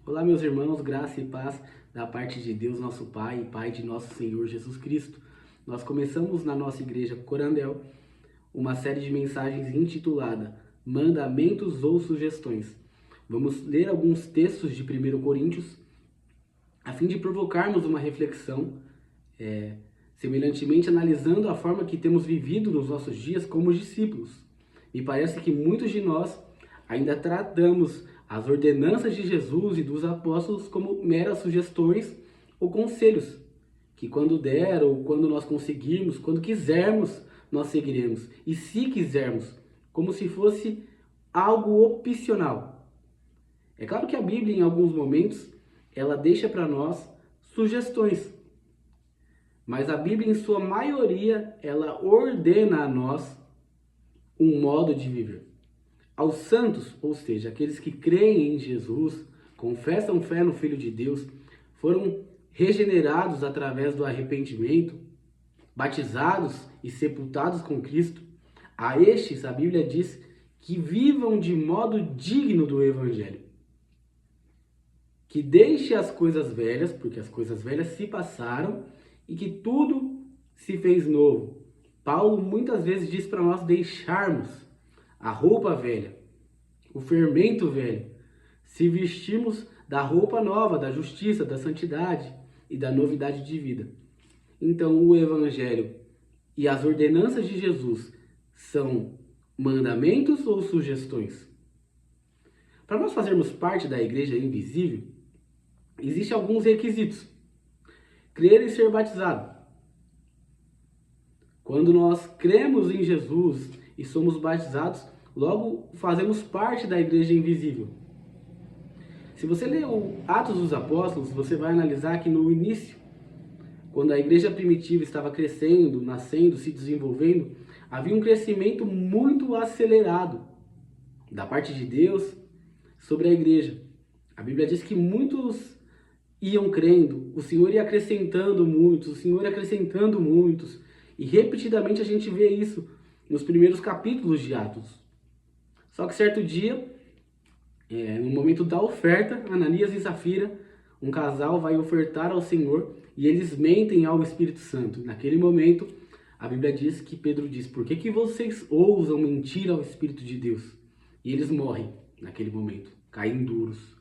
Olá, meus irmãos, graça e paz da parte de Deus, nosso Pai e Pai de nosso Senhor Jesus Cristo. Nós começamos na nossa igreja Corandel uma série de mensagens intitulada Mandamentos ou Sugestões. Vamos ler alguns textos de 1 Coríntios a fim de provocarmos uma reflexão, semelhantemente analisando a forma que temos vivido nos nossos dias como discípulos. Me parece que muitos de nós ainda tratamos as ordenanças de Jesus e dos apóstolos como meras sugestões ou conselhos, que quando der ou quando nós conseguirmos, quando quisermos, nós seguiremos. E se quisermos, como se fosse algo opcional. É claro que a Bíblia, em alguns momentos, ela deixa para nós sugestões. Mas a Bíblia, em sua maioria, ela ordena a nós um modo de viver. Aos santos, ou seja, aqueles que creem em Jesus, confessam fé no Filho de Deus, foram regenerados através do arrependimento, batizados e sepultados com Cristo. A estes, a Bíblia diz que vivam de modo digno do Evangelho. Que deixe as coisas velhas, porque as coisas velhas se passaram, e que tudo se fez novo. Paulo muitas vezes diz para nós deixarmos a roupa velha, o fermento velho, se vestirmos da roupa nova, da justiça, da santidade e da novidade de vida. Então, o Evangelho e as ordenanças de Jesus são mandamentos ou sugestões? Para nós fazermos parte da igreja invisível, existem alguns requisitos. Crer e ser batizado. Quando nós cremos em Jesus e somos batizados, logo fazemos parte da igreja invisível. Se você ler o Atos dos Apóstolos, você vai analisar que no início, quando a igreja primitiva estava crescendo, nascendo, se desenvolvendo, havia um crescimento muito acelerado da parte de Deus sobre a igreja. A Bíblia diz que muitos iam crendo, o Senhor ia acrescentando muitos, o Senhor ia acrescentando muitos. E repetidamente a gente vê isso nos primeiros capítulos de Atos. Só que certo dia, no momento da oferta, Ananias e Safira, um casal vai ofertar ao Senhor e eles mentem ao Espírito Santo. Naquele momento, a Bíblia diz que Pedro diz: por que vocês ousam mentir ao Espírito de Deus? E eles morrem naquele momento, caem duros.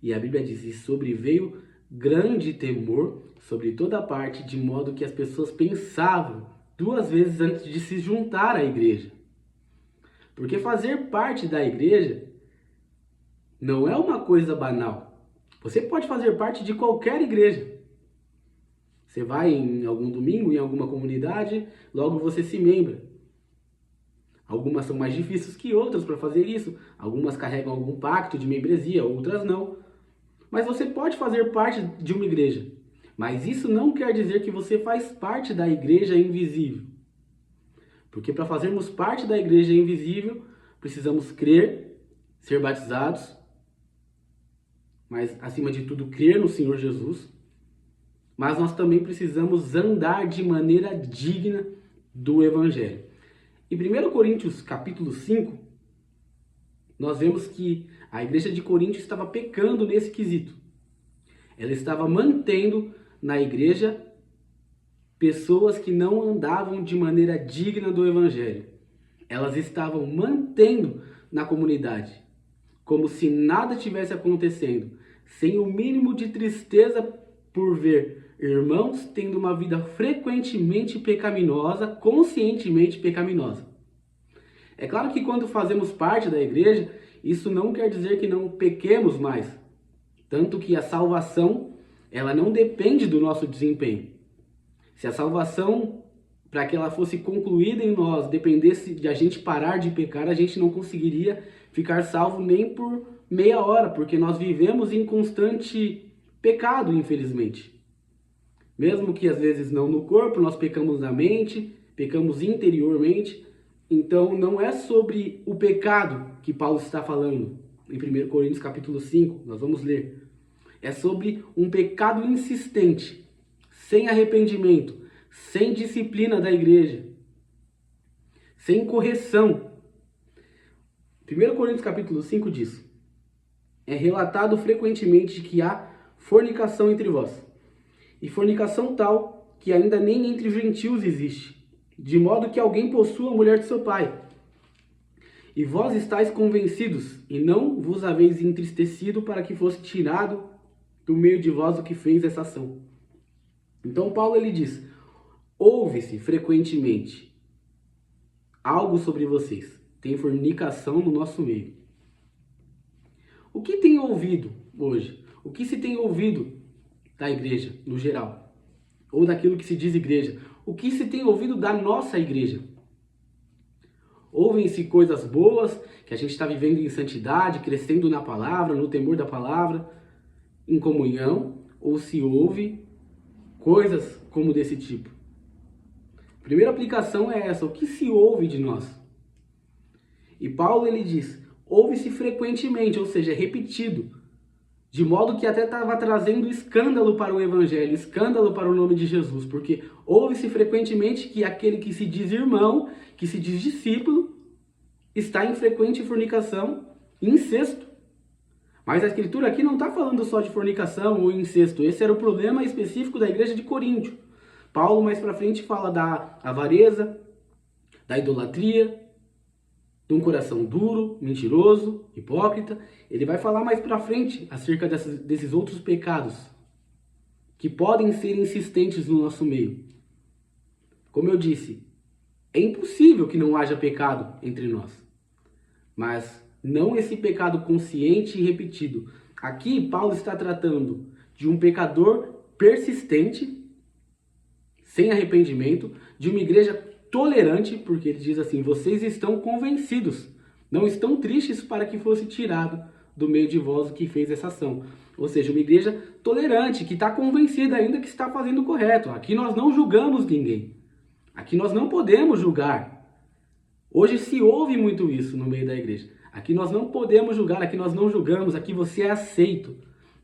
E a Bíblia diz: e sobreveio grande temor sobre toda a parte, de modo que as pessoas pensavam duas vezes antes de se juntar à igreja. Porque fazer parte da igreja não é uma coisa banal. Você pode fazer parte de qualquer igreja. Você vai em algum domingo, em alguma comunidade, logo você se membra. Algumas são mais difíceis que outras para fazer isso. Algumas carregam algum pacto de membresia, outras não. Mas você pode fazer parte de uma igreja. Mas isso não quer dizer que você faz parte da igreja invisível. Porque para fazermos parte da igreja invisível, precisamos crer, ser batizados, mas acima de tudo crer no Senhor Jesus. Mas nós também precisamos andar de maneira digna do Evangelho. Em 1 Coríntios capítulo 5, nós vemos que a igreja de Corinto estava pecando nesse quesito. Ela estava mantendo na igreja pessoas que não andavam de maneira digna do Evangelho. Elas estavam mantendo na comunidade, como se nada tivesse acontecendo, sem o mínimo de tristeza por ver irmãos tendo uma vida frequentemente pecaminosa, conscientemente pecaminosa. É claro que quando fazemos parte da igreja, isso não quer dizer que não pequemos mais. Tanto que a salvação, ela não depende do nosso desempenho. Se a salvação, para que ela fosse concluída em nós, dependesse de a gente parar de pecar, a gente não conseguiria ficar salvo nem por meia hora, porque nós vivemos em constante pecado, infelizmente. Mesmo que às vezes não no corpo, nós pecamos na mente, pecamos interiormente. Então não é sobre o pecado que Paulo está falando em 1 Coríntios capítulo 5, nós vamos ler. É sobre um pecado insistente, sem arrependimento, sem disciplina da igreja, sem correção. 1 Coríntios capítulo 5 diz: é relatado frequentemente que há fornicação entre vós, e fornicação tal que ainda nem entre os gentios existe, de modo que alguém possua a mulher de seu pai. E vós estáis convencidos, e não vos haveis entristecido para que fosse tirado do meio de vós o que fez essa ação. Então Paulo ele diz, ouve-se frequentemente algo sobre vocês, tem fornicação no nosso meio. O que tem ouvido hoje? O que se tem ouvido da igreja, no geral? Ou daquilo que se diz igreja? O que se tem ouvido da nossa igreja? Ouvem-se coisas boas, que a gente está vivendo em santidade, crescendo na palavra, no temor da palavra, em comunhão, ou se ouve coisas como desse tipo? A primeira aplicação é essa, o que se ouve de nós? E Paulo ele diz, ouve-se frequentemente, ou seja, é repetido, de modo que até estava trazendo escândalo para o evangelho, escândalo para o nome de Jesus, porque ouve-se frequentemente que aquele que se diz irmão, que se diz discípulo, está em frequente fornicação e incesto. Mas a escritura aqui não está falando só de fornicação ou incesto, esse era o problema específico da igreja de Coríntio. Paulo mais para frente fala da avareza, da idolatria, de um coração duro, mentiroso, hipócrita. Ele vai falar mais para frente acerca desses outros pecados que podem ser insistentes no nosso meio. Como eu disse, é impossível que não haja pecado entre nós, mas não esse pecado consciente e repetido. Aqui Paulo está tratando de um pecador persistente, sem arrependimento, de uma igreja tolerante, porque ele diz assim, vocês estão convencidos, não estão tristes para que fosse tirado do meio de vós o que fez essa ação. Ou seja, uma igreja tolerante, que está convencida ainda que está fazendo o correto. Aqui nós não julgamos ninguém. Aqui nós não podemos julgar. Hoje se ouve muito isso no meio da igreja. Aqui nós não podemos julgar, aqui nós não julgamos, aqui você é aceito.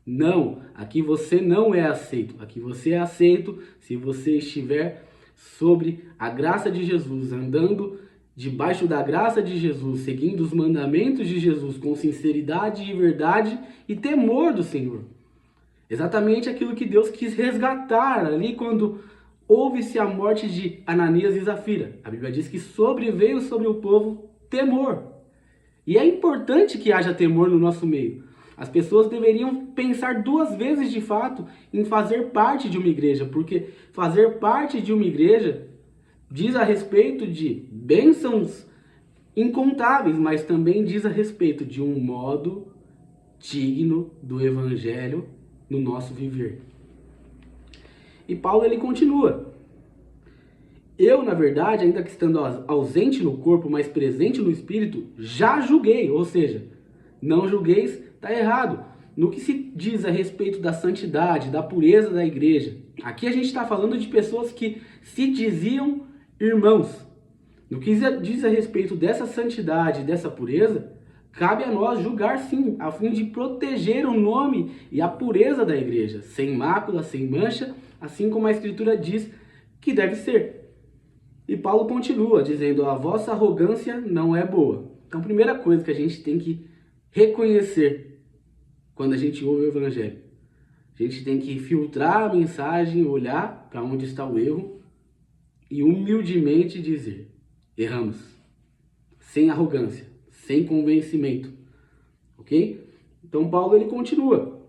Não, aqui você não é aceito. Aqui você é aceito se você estiver sobre a graça de Jesus, andando debaixo da graça de Jesus, seguindo os mandamentos de Jesus com sinceridade e verdade e temor do Senhor. Exatamente aquilo que Deus quis resgatar ali quando houve-se a morte de Ananias e Zafira. A Bíblia diz que sobreveio sobre o povo temor. E é importante que haja temor no nosso meio. As pessoas deveriam pensar duas vezes de fato em fazer parte de uma igreja, porque fazer parte de uma igreja diz a respeito de bênçãos incontáveis, mas também diz a respeito de um modo digno do evangelho no nosso viver. E Paulo ele continua. Eu, na verdade, ainda que estando ausente no corpo, mas presente no espírito, já julguei, ou seja, não julgueis, está errado. No que se diz a respeito da santidade, da pureza da igreja, aqui a gente está falando de pessoas que se diziam irmãos. No que diz a respeito dessa santidade, dessa pureza, cabe a nós julgar sim, a fim de proteger o nome e a pureza da igreja, sem mácula, sem mancha, assim como a Escritura diz que deve ser. E Paulo continua dizendo, a vossa arrogância não é boa. Então, a primeira coisa que a gente tem que reconhecer quando a gente ouve o Evangelho, a gente tem que filtrar a mensagem, olhar para onde está o erro e humildemente dizer, erramos, sem arrogância, sem convencimento, ok? Então Paulo ele continua,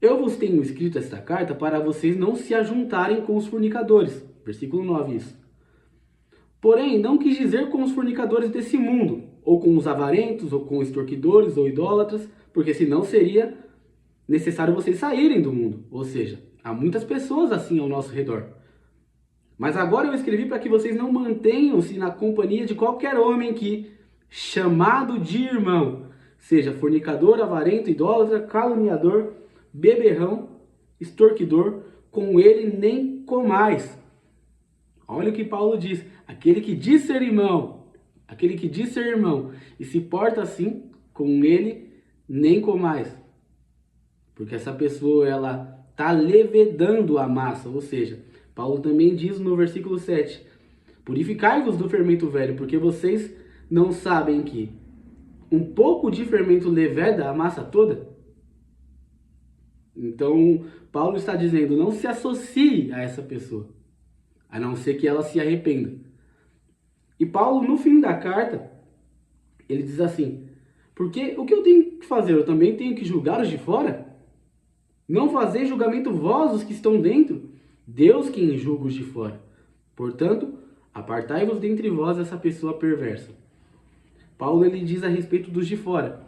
eu vos tenho escrito esta carta para vocês não se ajuntarem com os fornicadores, versículo 9 isso. Porém, não quis dizer com os fornicadores desse mundo, ou com os avarentos, ou com extorquidores, ou idólatras, porque senão seria necessário vocês saírem do mundo, ou seja, há muitas pessoas assim ao nosso redor. Mas agora eu escrevi para que vocês não mantenham-se na companhia de qualquer homem que, chamado de irmão, seja fornicador, avarento, idólatra, caluniador, beberrão, extorquidor, com ele nem comais. Olha o que Paulo diz, aquele que diz ser irmão, e se porta assim, com ele nem comais. Porque essa pessoa, ela está levedando a massa, ou seja, Paulo também diz no versículo 7, purificai-vos do fermento velho, porque vocês não sabem que um pouco de fermento leveda a massa toda? Então, Paulo está dizendo, não se associe a essa pessoa, a não ser que ela se arrependa. E Paulo, no fim da carta, ele diz assim, porque o que eu tenho que fazer? Eu também tenho que julgar os de fora? Não fazer julgamento vós, os que estão dentro? Deus quem julga os de fora. Portanto, apartai-vos dentre vós essa pessoa perversa. Paulo ele diz a respeito dos de fora.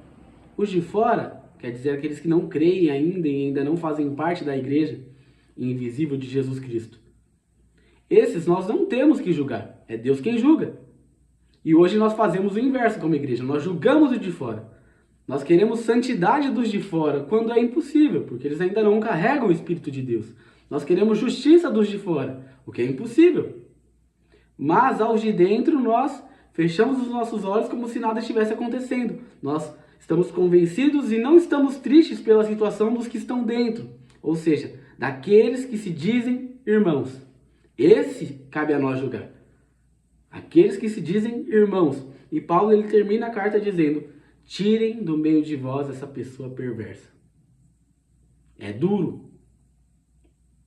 Os de fora quer dizer aqueles que não creem ainda e ainda não fazem parte da igreja invisível de Jesus Cristo. Esses nós não temos que julgar, é Deus quem julga. E hoje nós fazemos o inverso como igreja, nós julgamos os de fora. Nós queremos santidade dos de fora, quando é impossível, porque eles ainda não carregam o Espírito de Deus. Nós queremos justiça dos de fora, o que é impossível. Mas aos de dentro nós fechamos os nossos olhos como se nada estivesse acontecendo. Nós estamos convencidos e não estamos tristes pela situação dos que estão dentro, ou seja, daqueles que se dizem irmãos. Esse cabe a nós julgar. Aqueles que se dizem irmãos. E Paulo ele termina a carta dizendo, tirem do meio de vós essa pessoa perversa. É duro,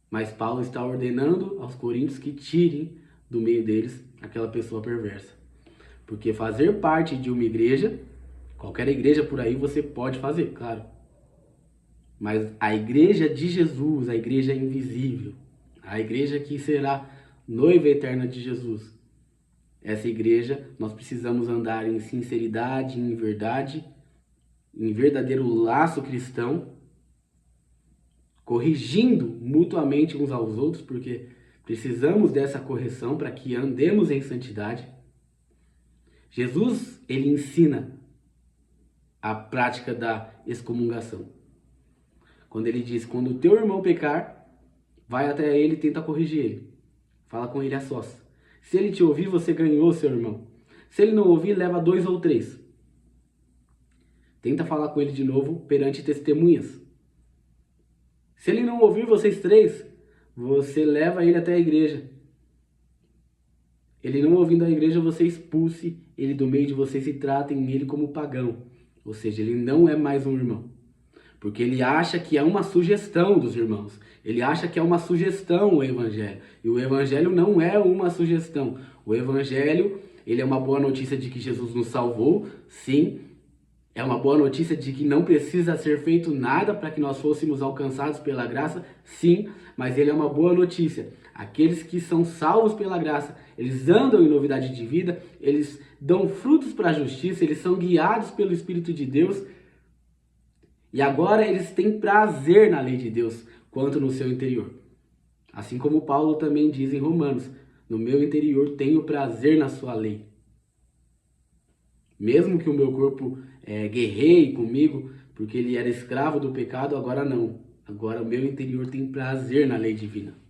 mas Paulo está ordenando aos coríntios que tirem do meio deles aquela pessoa perversa. Porque fazer parte de uma igreja, qualquer igreja por aí você pode fazer, claro. Mas a igreja de Jesus, a igreja invisível, a igreja que será noiva eterna de Jesus, essa igreja nós precisamos andar em sinceridade, em verdade, em verdadeiro laço cristão, corrigindo mutuamente uns aos outros, porque precisamos dessa correção para que andemos em santidade. Jesus, ele ensina a prática da excomungação. Quando ele diz, quando o teu irmão pecar, vai até ele e tenta corrigir ele. Fala com ele a sós. Se ele te ouvir, você ganhou seu irmão. Se ele não ouvir, leva 2 ou 3. Tenta falar com ele de novo perante testemunhas. Se ele não ouvir vocês 3, você leva ele até a igreja. Ele não ouvindo a igreja, você expulse ele do meio de vocês e tratem ele como pagão. Ou seja, ele não é mais um irmão. Porque ele acha que é uma sugestão dos irmãos. Ele acha que é uma sugestão o evangelho. E o evangelho não é uma sugestão. O evangelho, ele é uma boa notícia de que Jesus nos salvou, sim. É uma boa notícia de que não precisa ser feito nada para que nós fôssemos alcançados pela graça, sim. Mas ele é uma boa notícia. Aqueles que são salvos pela graça, eles andam em novidade de vida, eles dão frutos para a justiça, eles são guiados pelo Espírito de Deus. E agora eles têm prazer na lei de Deus, quanto no seu interior. Assim como Paulo também diz em Romanos, no meu interior tenho prazer na sua lei. Mesmo que o meu corpo guerreie comigo, porque ele era escravo do pecado, agora não. Agora o meu interior tem prazer na lei divina.